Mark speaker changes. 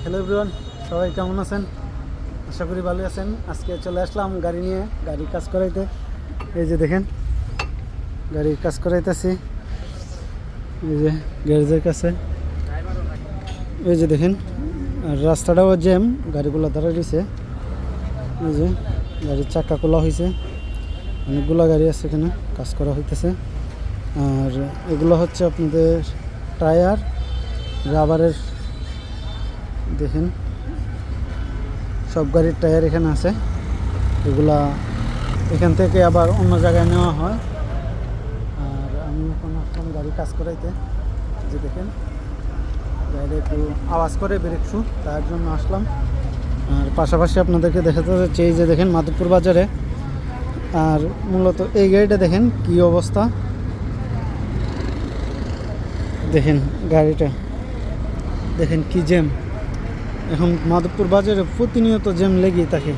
Speaker 1: Hello everyone, সবাই কেমন আছেন? আশা করি ভালো আছেন। আজকে চলে আসলাম গাড়ি নিয়ে, গাড়ির কাজ করাইতে। এই যে দেখেন, গাড়ির কাজ করাইতেছি। এই যে গ্যারেজের কাছে, এই যে দেখেন, আর রাস্তাটাও জ্যাম, গাড়িগুলো দাঁড়ায় রয়েছে। এই যে গাড়ির চাকা খোলা হয়েছে, অনেকগুলো গাড়ি আছে এখানে, কাজ করা হইতেছে। আর এগুলো হচ্ছে আপনাদের টায়ার, রাবারের। দেখেন, সব গাড়ির টায়ার এখানে আছে। এগুলা এখান থেকে আবার অন্য জায়গায় নেওয়া হয়। আর আমি এখন আসলাম গাড়ি কাজ করাইতে। যে দেখেন, গাড়ি একটু আওয়াজ করে ব্রেক শু, তার জন্য আসলাম। আর পাশাপাশি আপনাদেরকে দেখাতে যাচ্ছে, এই যে দেখেন মাধবপুর বাজারে। আর মূলত এই গাড়িটা দেখেন কি অবস্থা, দেখেন গাড়িটা, দেখেন কি জ্যাম। এখন মাধবপুর বাজারে প্রতিনিয়ত জ্যাম লেগেই থাকে।